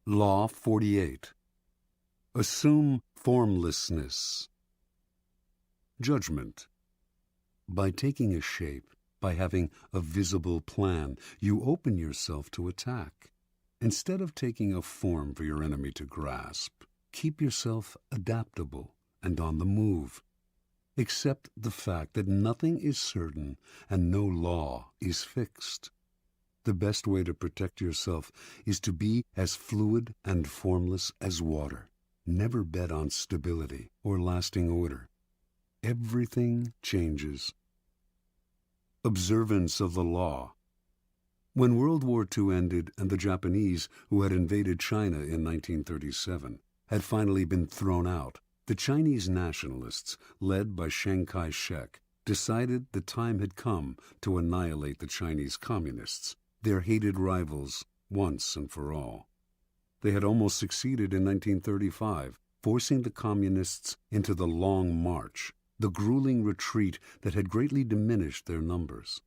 Law 48. Assume formlessness. Judgment. By taking a shape, by having a visible plan, you open yourself to attack. Instead of taking a form for your enemy to grasp, keep yourself adaptable and on the move. Accept the fact that nothing is certain and no law is fixed. The best way to protect yourself is to be as fluid and formless as water. Never bet on stability or lasting order. Everything changes. Observance of the law. When World War II ended and the Japanese, who had invaded China in 1937, had finally been thrown out, the Chinese nationalists, led by Chiang Kai-shek, decided the time had come to annihilate the Chinese communists, their hated rivals, once and for all. They had almost succeeded in 1935, forcing the communists into the Long March, the grueling retreat that had greatly diminished their numbers.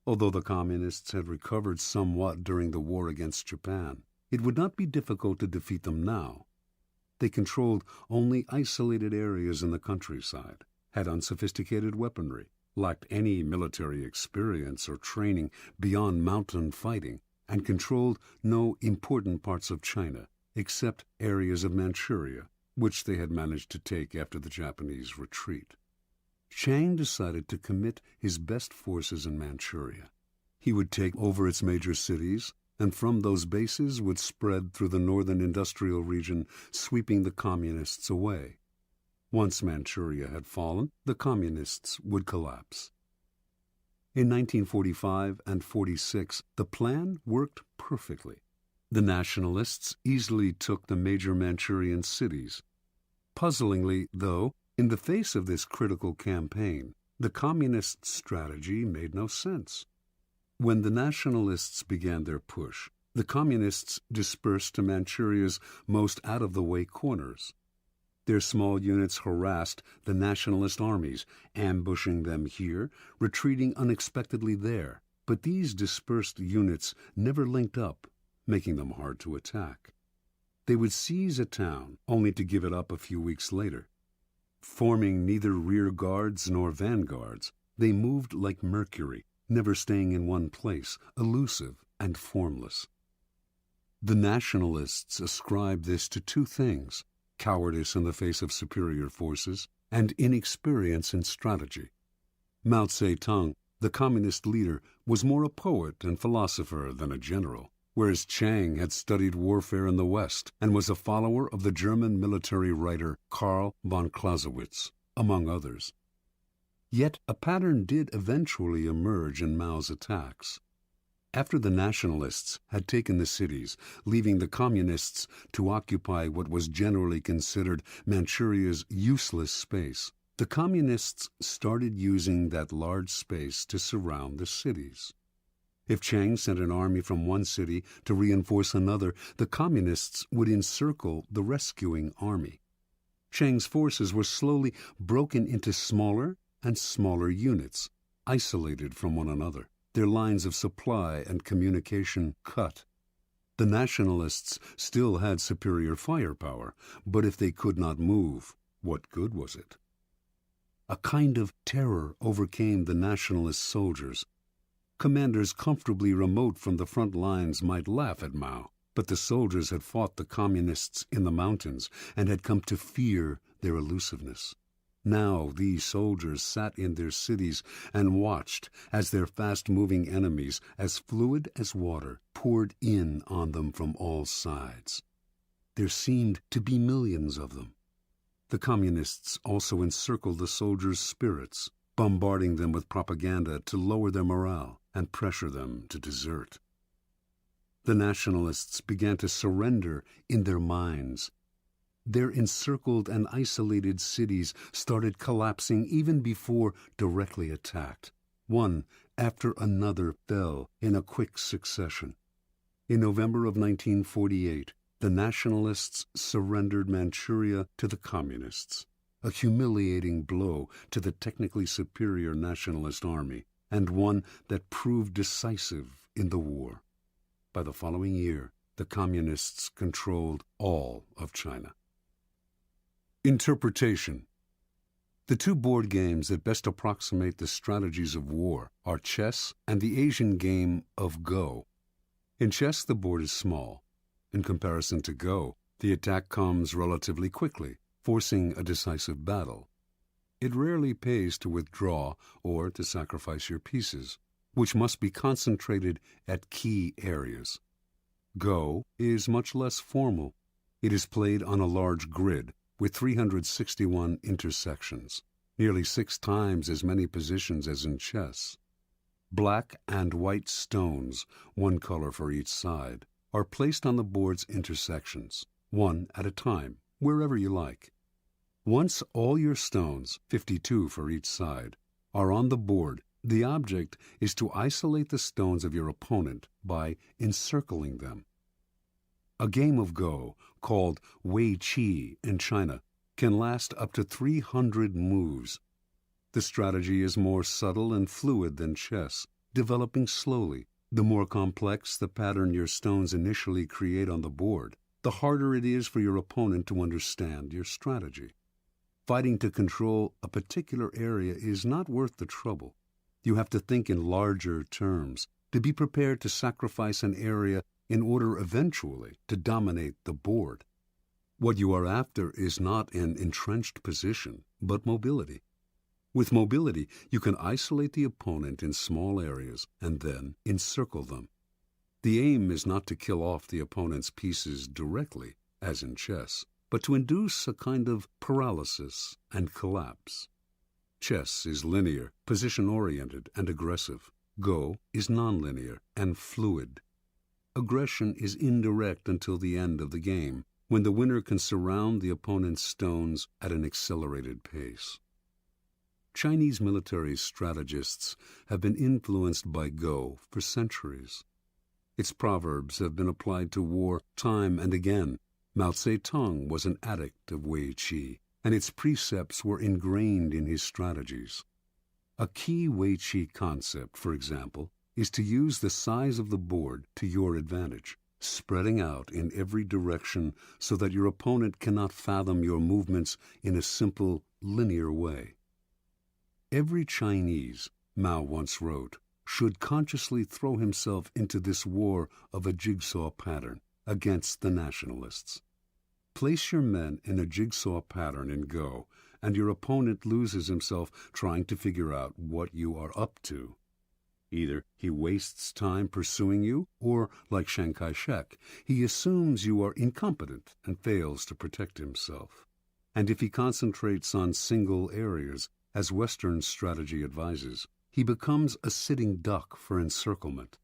Although the communists had recovered somewhat during the war against Japan, it would not be difficult to defeat them now. They controlled only isolated areas in the countryside, had unsophisticated weaponry, lacked any military experience or training beyond mountain fighting, and controlled no important parts of China, except areas of Manchuria, which they had managed to take after the Japanese retreat. Chiang decided to commit his best forces in Manchuria. He would take over its major cities, and from those bases would spread through the northern industrial region, sweeping the communists away. Once Manchuria had fallen, the communists would collapse. In 1945 and 46, the plan worked perfectly. The nationalists easily took the major Manchurian cities. Puzzlingly, though, in the face of this critical campaign, the communist strategy made no sense. When the nationalists began their push, the communists dispersed to Manchuria's most out-of-the-way corners. Their small units harassed the nationalist armies, ambushing them here, retreating unexpectedly there. But these dispersed units never linked up, making them hard to attack. They would seize a town, only to give it up a few weeks later. Forming neither rear guards nor vanguards, they moved like Mercury, never staying in one place, elusive and formless. The nationalists ascribed this to two things: cowardice in the face of superior forces, and inexperience in strategy. Mao Zedong, the communist leader, was more a poet and philosopher than a general, whereas Chiang had studied warfare in the West and was a follower of the German military writer Karl von Clausewitz, among others. Yet a pattern did eventually emerge in Mao's attacks. After the nationalists had taken the cities, leaving the communists to occupy what was generally considered Manchuria's useless space, the communists started using that large space to surround the cities. If Chiang sent an army from one city to reinforce another, the communists would encircle the rescuing army. Chiang's forces were slowly broken into smaller and smaller units, isolated from one another, their lines of supply and communication cut. The nationalists still had superior firepower, but if they could not move, what good was it? A kind of terror overcame the nationalist soldiers. Commanders comfortably remote from the front lines might laugh at Mao, but the soldiers had fought the communists in the mountains and had come to fear their elusiveness. Now these soldiers sat in their cities and watched as their fast-moving enemies, as fluid as water, poured in on them from all sides. There seemed to be millions of them. The communists also encircled the soldiers' spirits, bombarding them with propaganda to lower their morale and pressure them to desert. The nationalists began to surrender in their minds. Their encircled and isolated cities started collapsing even before directly attacked. One after another fell in a quick succession. In November of 1948, the nationalists surrendered Manchuria to the communists, a humiliating blow to the technically superior nationalist army, and one that proved decisive in the war. By the following year, the Communists controlled all of China. Interpretation. The two board games that best approximate the strategies of war are chess and the Asian game of Go. In chess, the board is small. In comparison to Go, the attack comes relatively quickly, forcing a decisive battle. It rarely pays to withdraw or to sacrifice your pieces, which must be concentrated at key areas. Go is much less formal. It is played on a large grid with 361 intersections, nearly 6 times as many positions as in chess. Black and white stones, one color for each side, are placed on the board's intersections, one at a time, wherever you like. Once all your stones, 52 for each side, are on the board, the object is to isolate the stones of your opponent by encircling them. A game of Go, called Wei Qi in China, can last up to 300 moves. The strategy is more subtle and fluid than chess, developing slowly. The more complex the pattern your stones initially create on the board, the harder it is for your opponent to understand your strategy. Fighting to control a particular area is not worth the trouble. You have to think in larger terms, to be prepared to sacrifice an area in order eventually to dominate the board. What you are after is not an entrenched position, but mobility. With mobility, you can isolate the opponent in small areas and then encircle them. The aim is not to kill off the opponent's pieces directly, as in chess, but to induce a kind of paralysis and collapse. Chess is linear, position-oriented, and aggressive. Go is nonlinear and fluid. Aggression is indirect until the end of the game, when the winner can surround the opponent's stones at an accelerated pace. Chinese military strategists have been influenced by Go for centuries. Its proverbs have been applied to war time and again. Mao Zedong was an addict of Wei Qi, and its precepts were ingrained in his strategies. A key Wei Qi concept, for example, is to use the size of the board to your advantage, spreading out in every direction so that your opponent cannot fathom your movements in a simple, linear way. Every Chinese, Mao once wrote, should consciously throw himself into this war of a jigsaw pattern against the nationalists. Place your men in a jigsaw pattern in Go, and your opponent loses himself trying to figure out what you are up to. Either he wastes time pursuing you, or, like Chiang Kai-shek, he assumes you are incompetent and fails to protect himself. And if he concentrates on single areas, as Western strategy advises, he becomes a sitting duck for encirclement.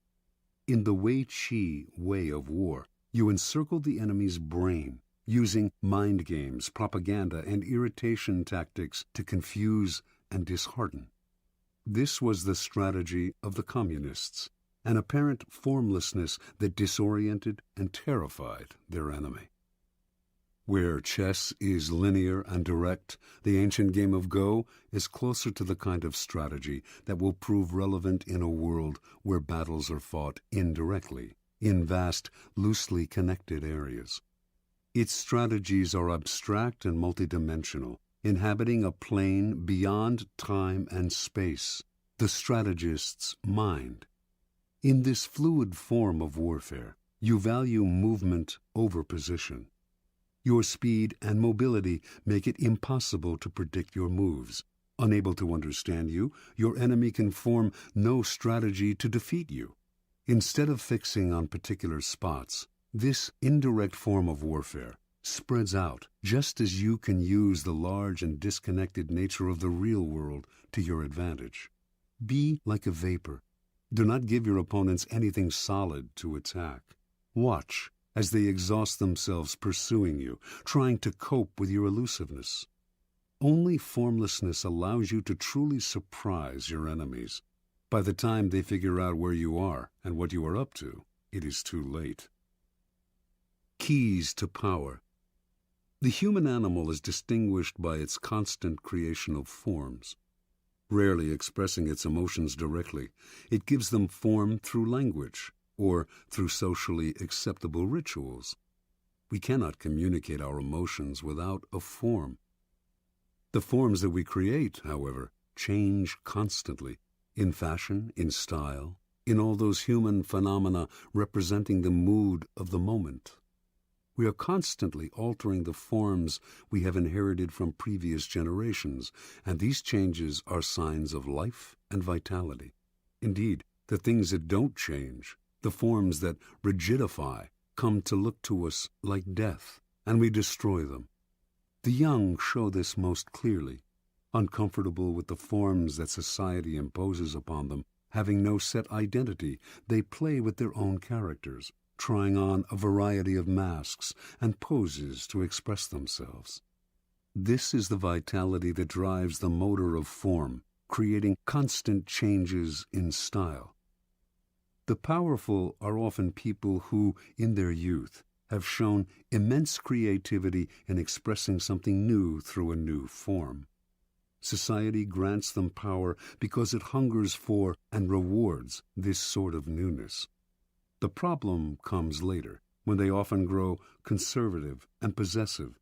In the Wei Qi way of war, you encircle the enemy's brain, using mind games, propaganda, and irritation tactics to confuse and dishearten. This was the strategy of the Communists, an apparent formlessness that disoriented and terrified their enemy. Where chess is linear and direct, the ancient game of Go is closer to the kind of strategy that will prove relevant in a world where battles are fought indirectly, in vast, loosely connected areas. Its strategies are abstract and multidimensional, inhabiting a plane beyond time and space, the strategist's mind. In this fluid form of warfare, you value movement over position. Your speed and mobility make it impossible to predict your moves. Unable to understand you, your enemy can form no strategy to defeat you. Instead of fixing on particular spots, this indirect form of warfare spreads out, just as you can use the large and disconnected nature of the real world to your advantage. Be like a vapor. Do not give your opponents anything solid to attack. Watch as they exhaust themselves pursuing you, trying to cope with your elusiveness. Only formlessness allows you to truly surprise your enemies. By the time they figure out where you are and what you are up to, it is too late. Keys to power. The human animal is distinguished by its constant creation of forms. Rarely expressing its emotions directly, it gives them form through language. or through socially acceptable rituals. We cannot communicate our emotions without a form. The forms that we create, however, change constantly, in fashion, in style, in all those human phenomena representing the mood of the moment. We are constantly altering the forms we have inherited from previous generations, and these changes are signs of life and vitality. Indeed, the things that don't change, the forms that rigidify, come to look to us like death, and we destroy them. The young show this most clearly. Uncomfortable with the forms that society imposes upon them, having no set identity, they play with their own characters, trying on a variety of masks and poses to express themselves. This is the vitality that drives the motor of form, creating constant changes in style. The powerful are often people who, in their youth, have shown immense creativity in expressing something new through a new form. Society grants them power because it hungers for and rewards this sort of newness. The problem comes later, when they often grow conservative and possessive.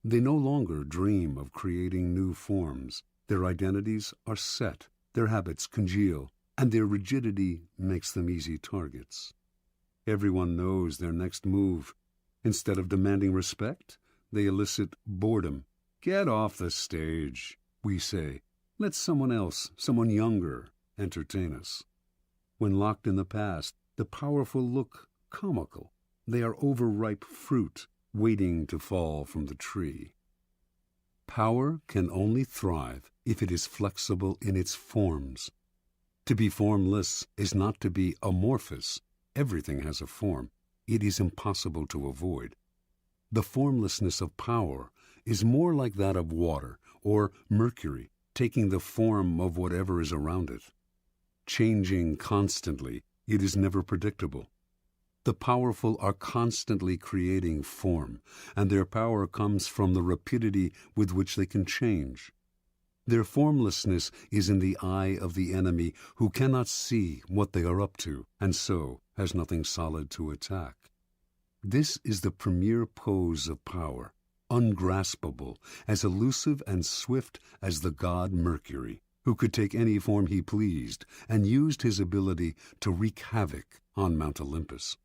They no longer dream of creating new forms. Their identities are set, their habits congeal, and their rigidity makes them easy targets. Everyone knows their next move. Instead of demanding respect, they elicit boredom. "Get off the stage," we say. "Let someone else, someone younger, entertain us." When locked in the past, the powerful look comical. They are overripe fruit, waiting to fall from the tree. Power can only thrive if it is flexible in its forms. To be formless is not to be amorphous. Everything has a form. It is impossible to avoid. The formlessness of power is more like that of water or mercury, taking the form of whatever is around it. Changing constantly, it is never predictable. The powerful are constantly creating form, and their power comes from the rapidity with which they can change. Their formlessness is in the eye of the enemy, who cannot see what they are up to, and so has nothing solid to attack. This is the premier pose of power, ungraspable, as elusive and swift as the god Mercury, who could take any form he pleased and used his ability to wreak havoc on Mount Olympus.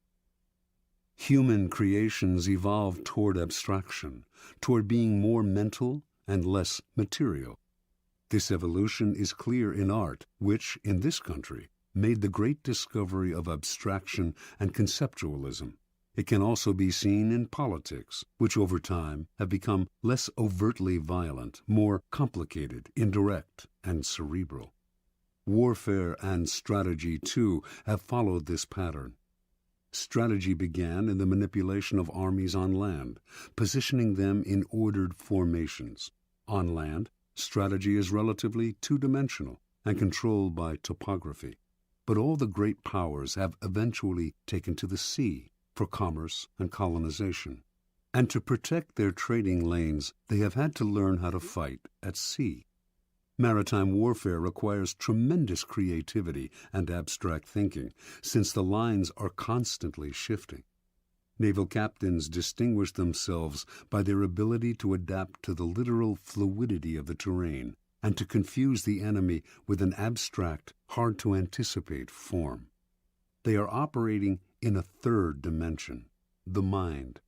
Human creations evolved toward abstraction, toward being more mental and less material. This evolution is clear in art, which, in this country, made the great discovery of abstraction and conceptualism. It can also be seen in politics, which over time have become less overtly violent, more complicated, indirect, and cerebral. Warfare and strategy, too, have followed this pattern. Strategy began in the manipulation of armies on land, positioning them in ordered formations. On land, strategy is relatively two-dimensional and controlled by topography. But all the great powers have eventually taken to the sea for commerce and colonization. And to protect their trading lanes, they have had to learn how to fight at sea. Maritime warfare requires tremendous creativity and abstract thinking, since the lines are constantly shifting. Naval captains distinguish themselves by their ability to adapt to the literal fluidity of the terrain and to confuse the enemy with an abstract, hard-to-anticipate form. They are operating in a third dimension, the mind.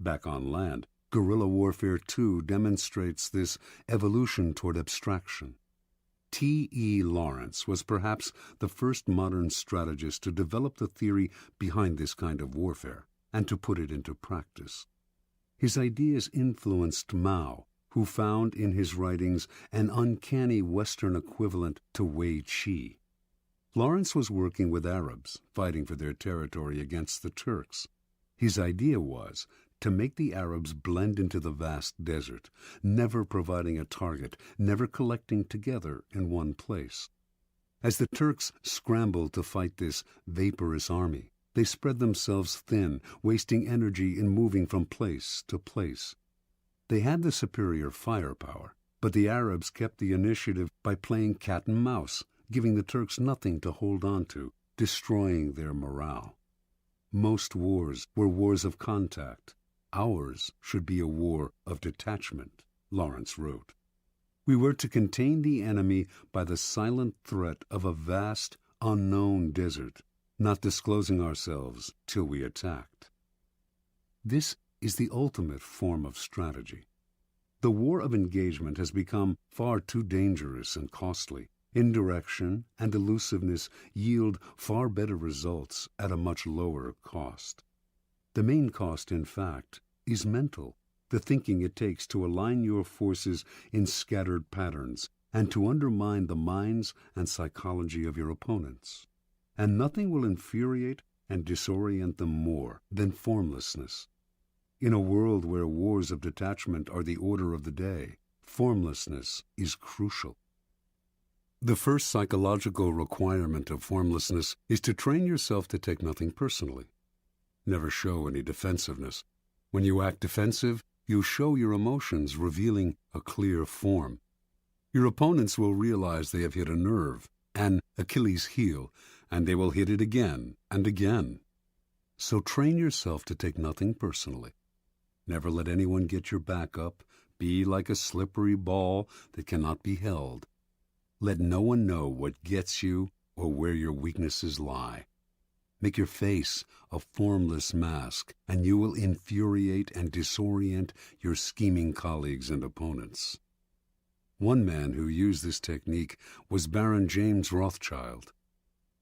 Back on land, guerrilla warfare too demonstrates this evolution toward abstraction. T.E. Lawrence was perhaps the first modern strategist to develop the theory behind this kind of warfare and to put it into practice. His ideas influenced Mao, who found in his writings an uncanny Western equivalent to Wei Qi. Lawrence was working with Arabs, fighting for their territory against the Turks. His idea was to make the Arabs blend into the vast desert, never providing a target, never collecting together in one place. As the Turks scrambled to fight this vaporous army, they spread themselves thin, wasting energy in moving from place to place. They had the superior firepower, but the Arabs kept the initiative by playing cat and mouse, giving the Turks nothing to hold on to, destroying their morale. Most wars were wars of contact. Ours should be a war of detachment, Lawrence wrote. We were to contain the enemy by the silent threat of a vast, unknown desert, not disclosing ourselves till we attacked. This is the ultimate form of strategy. The war of engagement has become far too dangerous and costly. Indirection and elusiveness yield far better results at a much lower cost. The main cost, in fact, is mental, the thinking it takes to align your forces in scattered patterns and to undermine the minds and psychology of your opponents. And nothing will infuriate and disorient them more than formlessness. In a world where wars of detachment are the order of the day, formlessness is crucial. The first psychological requirement of formlessness is to train yourself to take nothing personally. Never show any defensiveness. When you act defensive, you show your emotions, revealing a clear form. Your opponents will realize they have hit a nerve, an Achilles heel, and they will hit it again and again. So train yourself to take nothing personally. Never let anyone get your back up. Be like a slippery ball that cannot be held. Let no one know what gets you or where your weaknesses lie. Make your face a formless mask, and you will infuriate and disorient your scheming colleagues and opponents. One man who used this technique was Baron James Rothschild.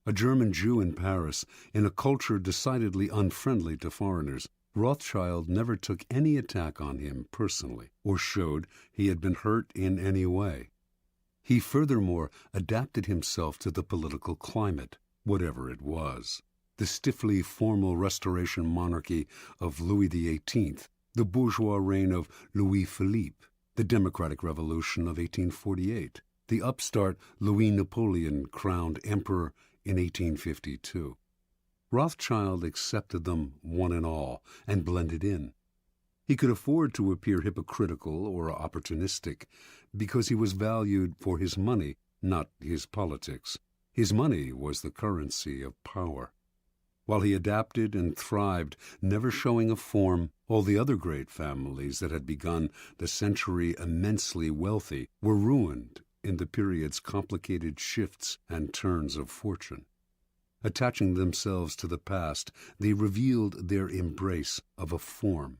A German Jew in Paris, in a culture decidedly unfriendly to foreigners, Rothschild never took any attack on him personally or showed he had been hurt in any way. He furthermore adapted himself to the political climate, whatever it was. The stiffly formal Restoration monarchy of Louis XVIII, the bourgeois reign of Louis Philippe, the Democratic Revolution of 1848, the upstart Louis Napoleon crowned emperor in 1852. Rothschild accepted them one and all and blended in. He could afford to appear hypocritical or opportunistic because he was valued for his money, not his politics. His money was the currency of power. While he adapted and thrived, never showing a form, all the other great families that had begun the century immensely wealthy were ruined in the period's complicated shifts and turns of fortune. Attaching themselves to the past, they revealed their embrace of a form.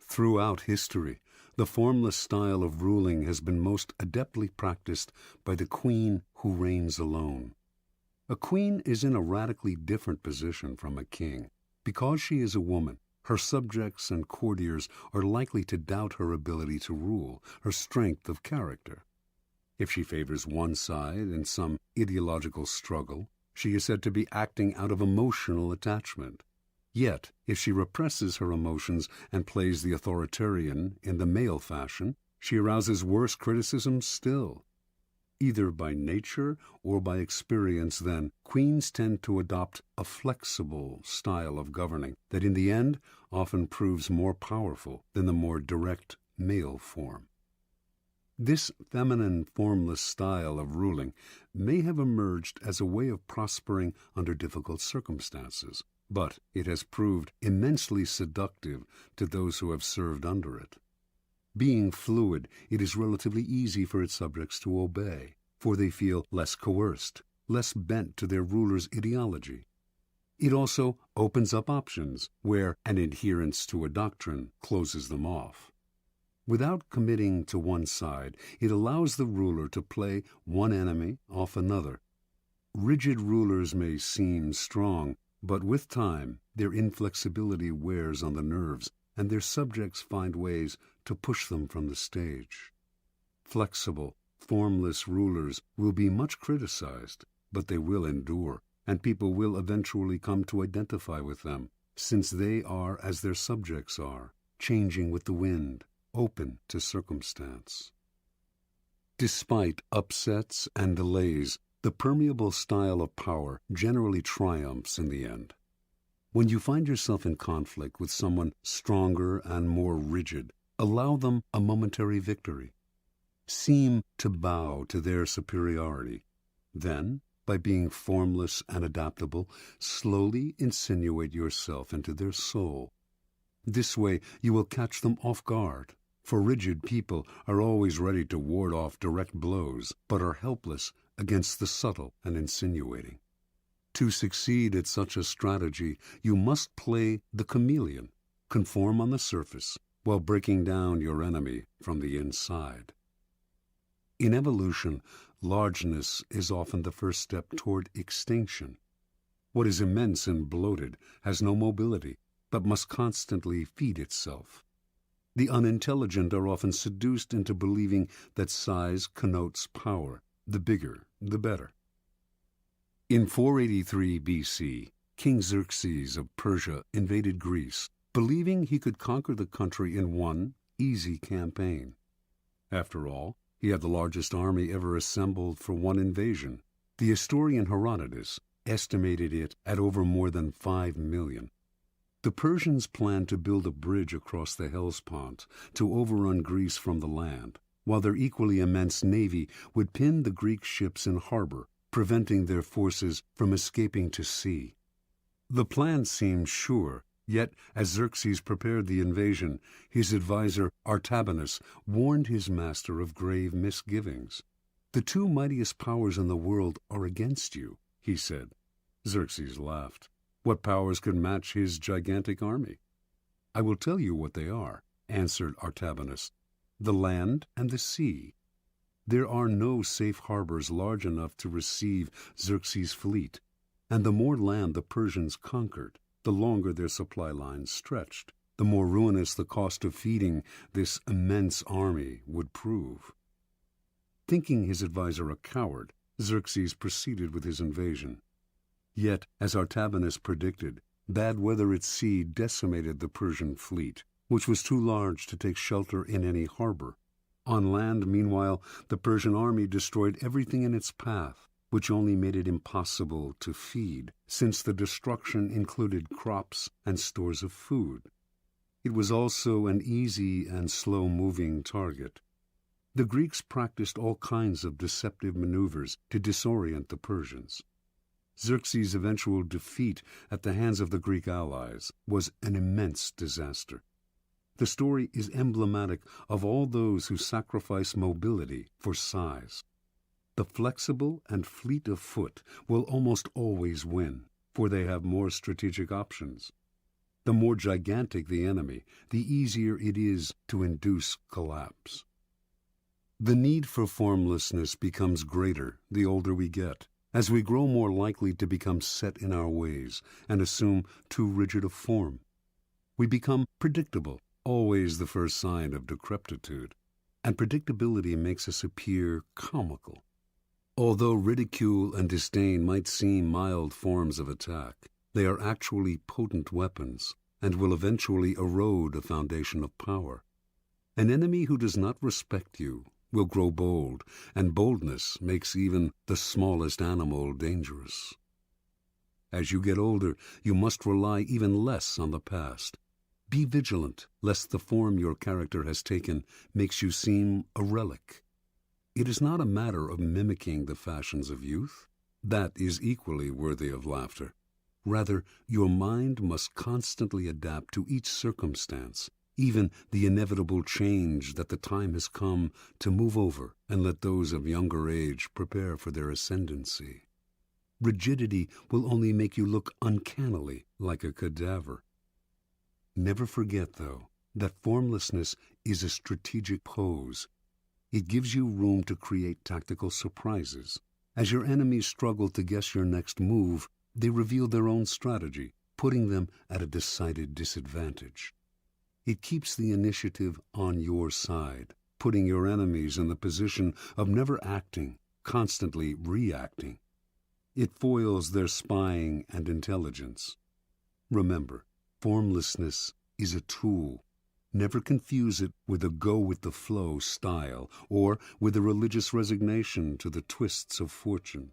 Throughout history, the formless style of ruling has been most adeptly practiced by the queen who reigns alone. A queen is in a radically different position from a king. Because she is a woman, her subjects and courtiers are likely to doubt her ability to rule, her strength of character. If she favors one side in some ideological struggle, she is said to be acting out of emotional attachment. Yet, if she represses her emotions and plays the authoritarian in the male fashion, she arouses worse criticism still. Either by nature or by experience, then, queens tend to adopt a flexible style of governing that in the end often proves more powerful than the more direct male form. This feminine, formless style of ruling may have emerged as a way of prospering under difficult circumstances, but it has proved immensely seductive to those who have served under it. Being fluid, it is relatively easy for its subjects to obey, for they feel less coerced, less bent to their ruler's ideology. It also opens up options where an adherence to a doctrine closes them off. Without committing to one side, it allows the ruler to play one enemy off another. Rigid rulers may seem strong, but with time, their inflexibility wears on the nerves, and their subjects find ways to push them from the stage. Flexible, formless rulers will be much criticized, but they will endure, and people will eventually come to identify with them, since they are as their subjects are, changing with the wind, open to circumstance. Despite upsets and delays, the permeable style of power generally triumphs in the end. When you find yourself in conflict with someone stronger and more rigid, allow them a momentary victory. Seem to bow to their superiority. Then, by being formless and adaptable, slowly insinuate yourself into their soul. This way you will catch them off guard, for rigid people are always ready to ward off direct blows, but are helpless against the subtle and insinuating. To succeed at such a strategy, you must play the chameleon, conform on the surface, while breaking down your enemy from the inside. In evolution, largeness is often the first step toward extinction. What is immense and bloated has no mobility, but must constantly feed itself. The unintelligent are often seduced into believing that size connotes power. The bigger, the better. In 483 BC, King Xerxes of Persia invaded Greece, believing he could conquer the country in one easy campaign. After all, he had the largest army ever assembled for one invasion. The historian Herodotus estimated it at over more than 5 million. The Persians planned to build a bridge across the Hellespont to overrun Greece from the land, while their equally immense navy would pin the Greek ships in harbor, preventing their forces from escaping to sea. The plan seemed sure, yet as Xerxes prepared the invasion, his advisor Artabanus warned his master of grave misgivings. "The two mightiest powers in the world are against you," he said. Xerxes laughed. What powers could match his gigantic army? "I will tell you what they are," answered Artabanus. "The land and the sea. There are no safe harbors large enough to receive Xerxes' fleet, and the more land the Persians conquered, the longer their supply lines stretched, the more ruinous the cost of feeding this immense army would prove." Thinking his advisor a coward, Xerxes proceeded with his invasion. Yet, as Artabanus predicted, bad weather at sea decimated the Persian fleet, which was too large to take shelter in any harbor. On land, meanwhile, the Persian army destroyed everything in its path, which only made it impossible to feed, since the destruction included crops and stores of food. It was also an easy and slow-moving target. The Greeks practiced all kinds of deceptive maneuvers to disorient the Persians. Xerxes' eventual defeat at the hands of the Greek allies was an immense disaster. The story is emblematic of all those who sacrifice mobility for size. The flexible and fleet of foot will almost always win, for they have more strategic options. The more gigantic the enemy, the easier it is to induce collapse. The need for formlessness becomes greater the older we get, as we grow more likely to become set in our ways and assume too rigid a form. We become predictable, always the first sign of decrepitude, and predictability makes us appear comical. Although ridicule and disdain might seem mild forms of attack, they are actually potent weapons and will eventually erode a foundation of power. An enemy who does not respect you will grow bold, and boldness makes even the smallest animal dangerous. As you get older, you must rely even less on the past. Be vigilant, lest the form your character has taken makes you seem a relic. It is not a matter of mimicking the fashions of youth. That is equally worthy of laughter. Rather, your mind must constantly adapt to each circumstance, even the inevitable change that the time has come to move over and let those of younger age prepare for their ascendancy. Rigidity will only make you look uncannily like a cadaver. Never forget, though, that formlessness is a strategic pose. It gives you room to create tactical surprises. As your enemies struggle to guess your next move, they reveal their own strategy, putting them at a decided disadvantage. It keeps the initiative on your side, putting your enemies in the position of never acting, constantly reacting. It foils their spying and intelligence. Remember, formlessness is a tool. Never confuse it with a go-with-the-flow style or with a religious resignation to the twists of fortune.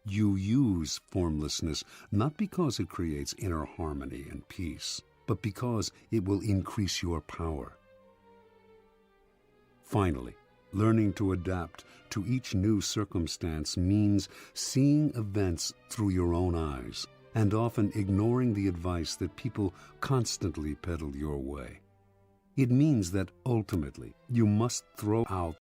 You use formlessness not because it creates inner harmony and peace, but because it will increase your power. Finally, Learning to adapt to each new circumstance means seeing events through your own eyes and often ignoring the advice that people constantly peddle your way. It means that ultimately you must throw out